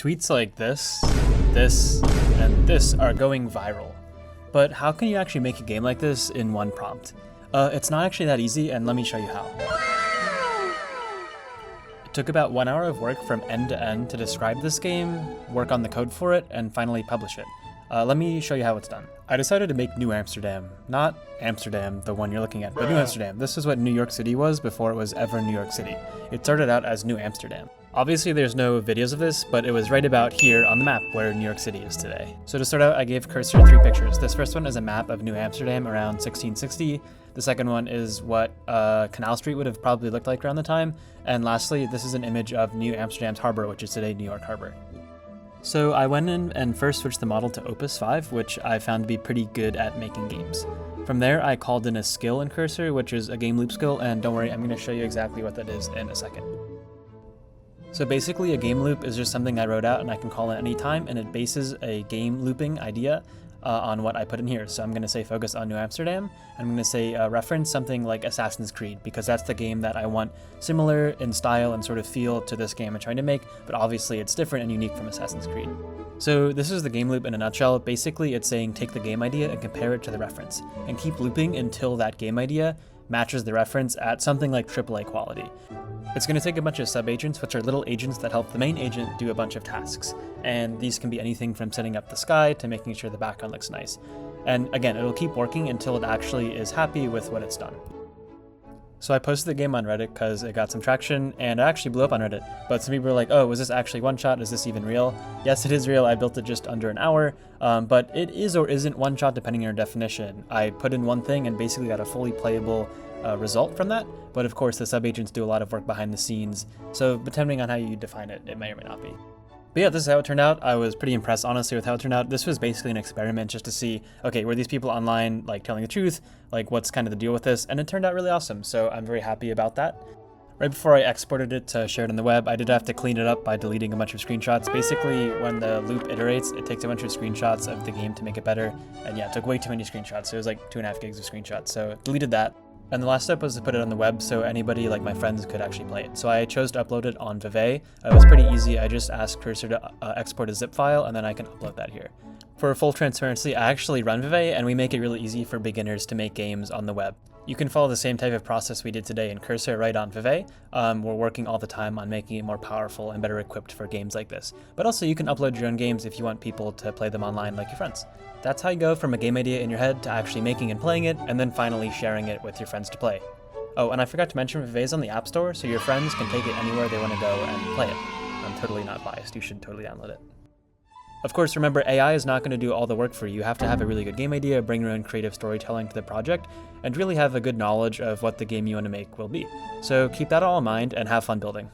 Tweets like this, and this are going viral. But how can you actually make a game like this in one prompt? It's not actually that easy, and let me show you how. It took about 1 hour of work from end to end to describe this game, work on the code for it, and finally publish it. Let me show you how it's done. I decided to make New Amsterdam. Not Amsterdam, the one you're looking at, but New Amsterdam. This is what New York City was before it was ever New York City. It started out as New Amsterdam. Obviously there's no videos of this, but it was right about here on the map where New York City is today. So to start out, I gave Cursor 3 pictures. This first one is a map of New Amsterdam around 1660. The second one is what Canal Street would have probably looked like around the time. And lastly, this is an image of New Amsterdam's harbor, which is today New York Harbor. So I went in and first switched the model to Opus 5, which I found to be pretty good at making games. From there, I called in a skill in Cursor, which is a game loop skill, and don't worry, I'm going to show you exactly what that is in a second. So basically, a game loop is just something I wrote out and I can call in any time, and it bases a game looping idea on what I put in here. So I'm going to say focus on New Amsterdam, and I'm going to say reference something like Assassin's Creed, because that's the game that I want similar in style and sort of feel to this game I'm trying to make, but obviously it's different and unique from Assassin's Creed. So this is the game loop in a nutshell. Basically, it's saying take the game idea and compare it to the reference, and keep looping until that game idea matches the reference at something like AAA quality. It's going to take a bunch of sub-agents, which are little agents that help the main agent do a bunch of tasks. And these can be anything from setting up the sky to making sure the background looks nice. And again, it'll keep working until it actually is happy with what it's done. So I posted the game on Reddit because it got some traction, and it actually blew up on Reddit. But some people were like, oh, was this actually one shot? Is this even real? Yes, it is real. I built it just under an hour, but it is or isn't one shot depending on your definition. I put in one thing and basically got a fully playable result from that. But of course, the sub-agents do a lot of work behind the scenes. So depending on how you define it, it may or may not be. But yeah, this is how it turned out. I was pretty impressed, honestly, with how it turned out. This was basically an experiment just to see, okay, were these people online, like, telling the truth? Like, what's kind of the deal with this? And it turned out really awesome, so I'm very happy about that. Right before I exported it to share it on the web, I did have to clean it up by deleting a bunch of screenshots. Basically, when the loop iterates, it takes a bunch of screenshots of the game to make it better. And yeah, it took way too many screenshots. So it was like 2.5 gigs of screenshots, so deleted that. And the last step was to put it on the web so anybody, like my friends, could actually play it. So I chose to upload it on Vevey. It was pretty easy. I just asked Cursor to export a zip file, and then I can upload that here. For full transparency, I actually run Vevey, and we make it really easy for beginners to make games on the web. You can follow the same type of process we did today in Cursor right on Vevey. We're working all the time on making it more powerful and better equipped for games like this. But also you can upload your own games if you want people to play them online like your friends. That's how you go from a game idea in your head to actually making and playing it, and then finally sharing it with your friends to play. Oh, and I forgot to mention Vevey's on the App Store, so your friends can take it anywhere they want to go and play it. I'm totally not biased, you should totally download it. Of course, remember, AI is not going to do all the work for you. You have to have a really good game idea, bring your own creative storytelling to the project, and really have a good knowledge of what the game you want to make will be. So keep that all in mind and have fun building.